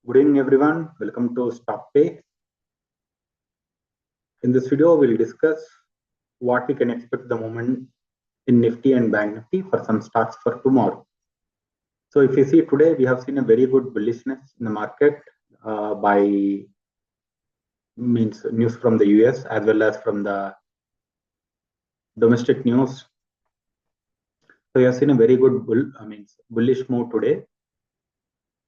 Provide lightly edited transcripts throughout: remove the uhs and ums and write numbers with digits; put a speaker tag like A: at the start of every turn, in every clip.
A: Good evening, everyone. Welcome to Stock Pay. In this video, we'll discuss what we can expect the moment in Nifty and Banknifty for some stocks for tomorrow. So, if you see today, we have seen a very good bullishness in the market by news from the US as well as from the domestic news. So, we have seen a very good bullish move today,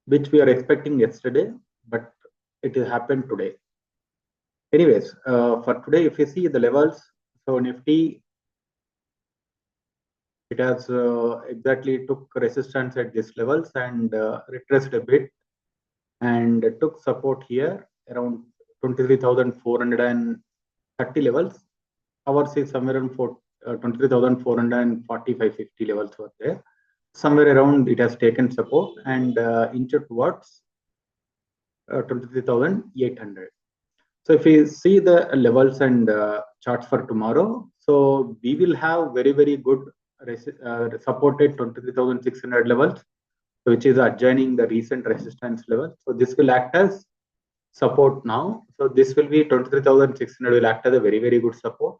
A: which we are expecting yesterday, but it happened today. Anyways, for today, if you see the levels, so Nifty, it has exactly took resistance at these levels and retraced a bit and took support here around 23,430 levels. Ours is somewhere around 23,445-50 levels were there. Somewhere around it has taken support and inched towards 23,800. So if we see the levels and charts for tomorrow, so we will have very, very good supported 23,600 levels, which is adjoining the recent resistance level. So this will act as support now. So this will be 23,600 will act as a very, very good support.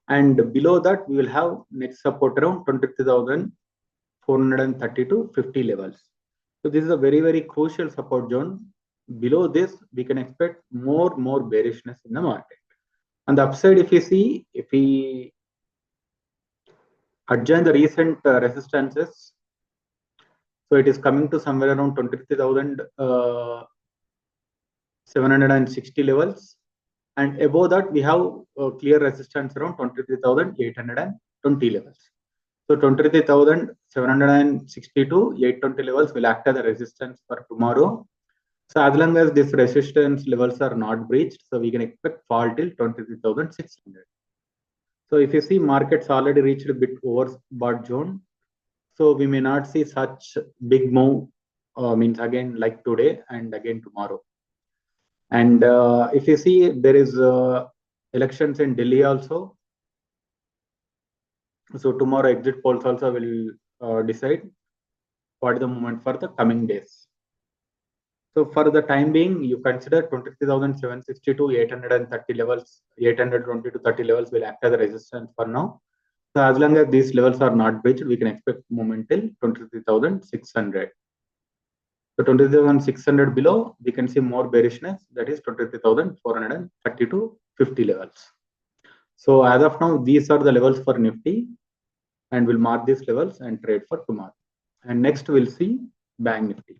A: And below that, we will have next support around 23,430 to 50 levels. So this is a very, very crucial support zone. Below this, we can expect more bearishness in the market. On the upside, if you see, if we adjoin the recent resistances, so it is coming to somewhere around 23,760 levels. And above that, we have clear resistance around 23,820 levels. So 23,760 to 820 levels will act as a resistance for tomorrow. So as long as these resistance levels are not breached, so we can expect fall till 23,600. So if you see markets already reached a bit overbought zone, so we may not see such big move again like today and again tomorrow. And if you see there is elections in Delhi also. So tomorrow exit polls also will decide what is the movement for the coming days. So for the time being, you consider 23,760 to 830 levels, 820 to 30 levels will act as a resistance for now. So as long as these levels are not breached, we can expect movement till 23,600. So 23,600 below, we can see more bearishness, that is 23,430 to 50 levels. So as of now, these are the levels for Nifty, and we'll mark these levels and trade for tomorrow. And next we'll see Banknifty.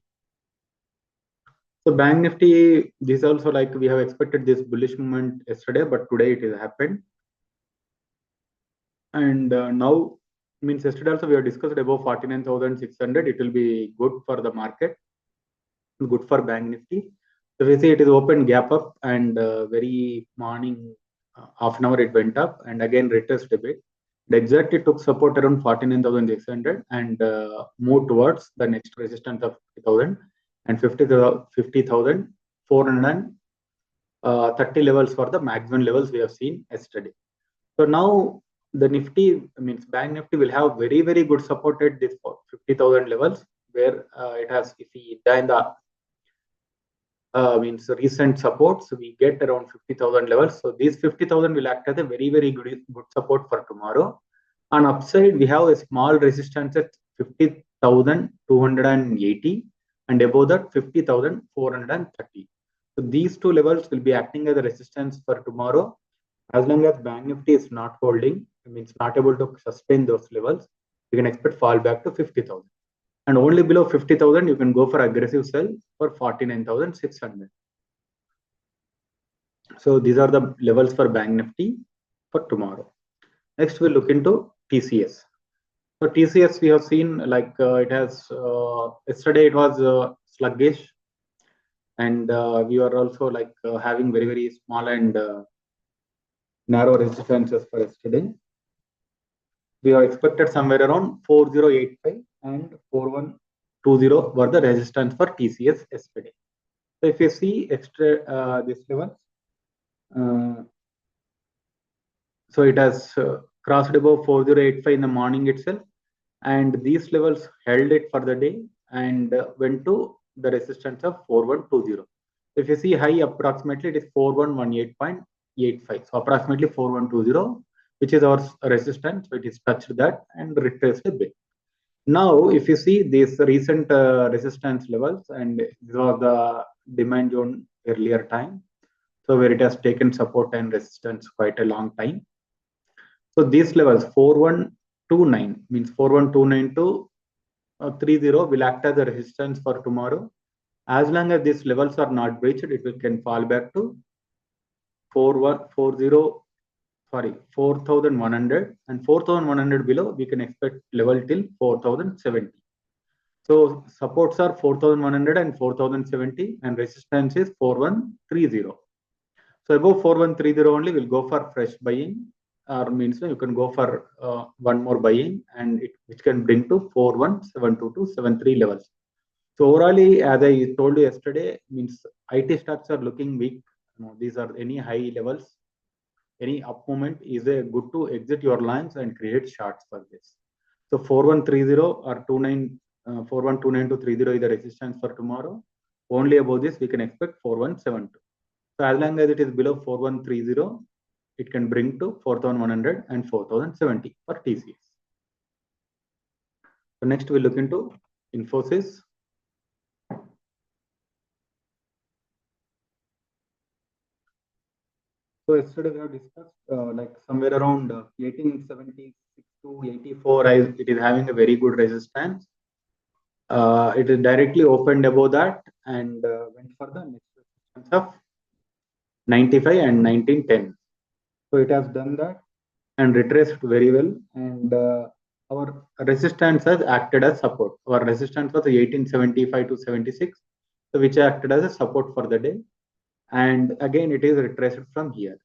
A: So Banknifty, this also like we have expected this bullish movement yesterday, but today it has happened. And now, yesterday also we have discussed above 49,600. It will be good for the market, good for Banknifty. So we see it is open gap up and very morning, half an hour it went up and again retraced a bit. It exactly took support around 49,600 and moved towards the next resistance of 50,000 and 50,430 levels for the maximum levels we have seen yesterday. So now the Nifty Bank Nifty will have very, very good support at this 50,000 levels where it has, if we join the recent support, so we get around 50,000 levels. So these 50,000 will act as a very, very good support for tomorrow. On upside, we have a small resistance at 50,280 and above that 50,430. So these two levels will be acting as a resistance for tomorrow. As long as Bank Nifty is not holding, not able to sustain those levels, you can expect fall back to 50,000. And only below 50,000, you can go for aggressive sell for 49,600. So these are the levels for Bank Nifty for tomorrow. Next, we'll look into TCS. So TCS, we have seen like it has, yesterday it was sluggish. And we are also like having very, very small and narrow resistances for yesterday. We are expected somewhere around 4085 and 4120 were the resistance for TCS yesterday. So if you see extra this level, so it has crossed above 4085 in the morning itself, and these levels held it for the day and went to the resistance of 4120. If you see high, approximately it is 4118.85. So approximately 4120, which is our resistance. So it is touched that and retraced a bit. Now, if you see these recent resistance levels, and this was the demand zone earlier time, so where it has taken support and resistance quite a long time. So these levels 4129 means 4129 to 30 will act as a resistance for tomorrow. As long as these levels are not breached, it will can fall back to 4100, and 4100 below we can expect level till 4070. So supports are 4100 and 4070, and resistance is 4130. So above 4130 only will go for fresh buying, or means you can go for one more buying, and which can bring to 4172 to 73 levels. So overall, as I told you yesterday, means IT stocks are looking weak. These are any high levels, any up movement is a good to exit your lines and create shorts for this. So 4130 or 4129 to 30 is the resistance for tomorrow. Only above this we can expect 4172. So as long as it is below 4130, it can bring to 4100 and 4070 for TCS. So next we look into Infosys. So yesterday we have discussed like somewhere around 1876 to 84, it is having a very good resistance. It is directly opened above that and went for the next resistance of 95 and 1910. So it has done that and retraced very well, and our resistance has acted as support. Our resistance was 1875 to 76, so which acted as a support for the day, and again it is retraced from here.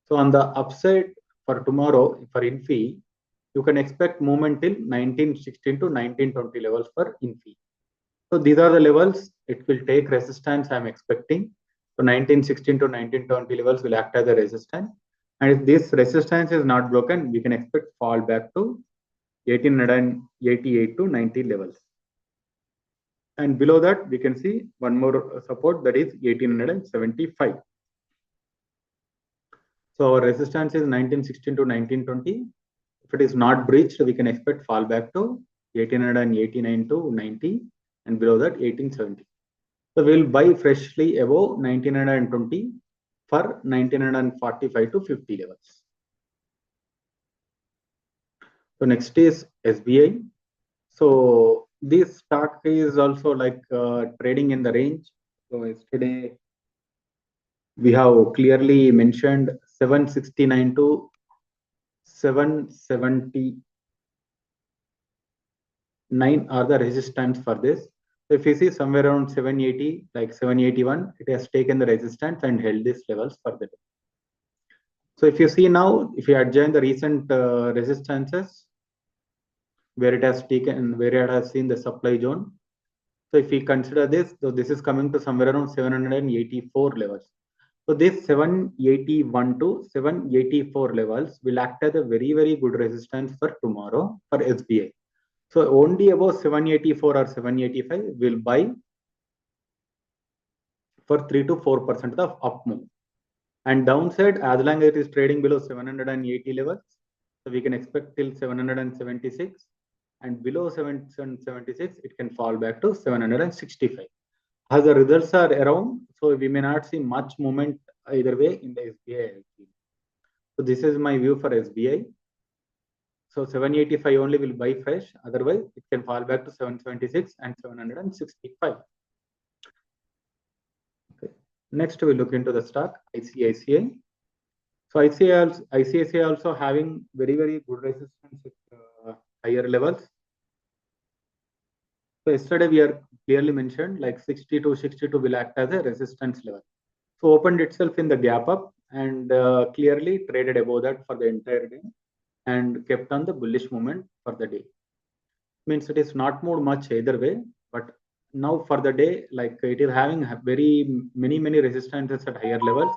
A: So on the upside for tomorrow for Infi, you can expect movement till 1916 to 1920 levels for Infi. So these are the levels it will take resistance I'm expecting. So 1916 to 1920 levels will act as a resistance. And if this resistance is not broken, we can expect fall back to 1888 to 90 levels. And below that, we can see one more support, that is 1875. So our resistance is 1916 to 1920. If it is not breached, we can expect fall back to 1889 to 90, and below that 1870. So we'll buy freshly above 1920 for 1945 to 50 levels. So next is SBI. So this stock is also like trading in the range. So yesterday we have clearly mentioned 769 to 779 are the resistance for this. So if you see somewhere around 780, like 781, it has taken the resistance and held these levels for the day. So if you see now, if you adjoin the recent resistances, where it has taken, where it has seen the supply zone. So if we consider this, so this is coming to somewhere around 784 levels. So this 781 to 784 levels will act as a very, very good resistance for tomorrow for SBI. So only above 784 or 785 will buy for 3 to 4% of up move. And downside, as long as it is trading below 780 levels, so we can expect till 776, and below 776, it can fall back to 765. As the results are around, so we may not see much movement either way in the SBI. So this is my view for SBI. So 785 only will buy fresh, otherwise it can fall back to 776 and 765. Okay. Next we look into the stock ICICI. So ICICI also having very, very good resistance at higher levels. So yesterday we are clearly mentioned like 60 to 62 will act as a resistance level. So opened itself in the gap up and clearly traded above that for the entire day and kept on the bullish movement for the day. Means it is not moved much either way, but now for the day, like it is having very many resistances at higher levels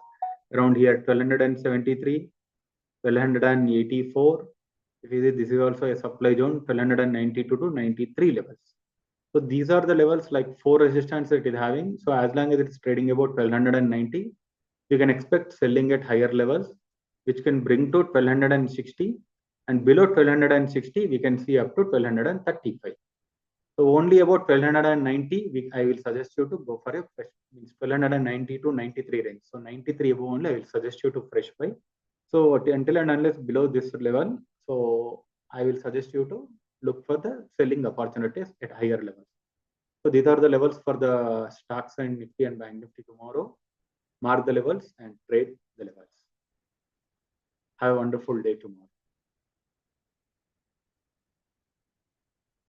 A: around here 1273, 1284. If you see, this is also a supply zone 1292 to 93 levels. So these are the levels, like 4 resistance that it is having. So as long as it's trading about 1290, you can expect selling at higher levels, which can bring to 1260, and below 1260 we can see up to 1235. So only about 1290 I will suggest you to go for a fresh, means 1290 to 93 range. So 93 above only I will suggest you to fresh buy. So until and unless below this level, so I will suggest you to look for the selling opportunities at higher levels. So these are the levels for the stocks and Nifty and Bank Nifty tomorrow. Mark the levels and trade the levels. Have a wonderful day tomorrow.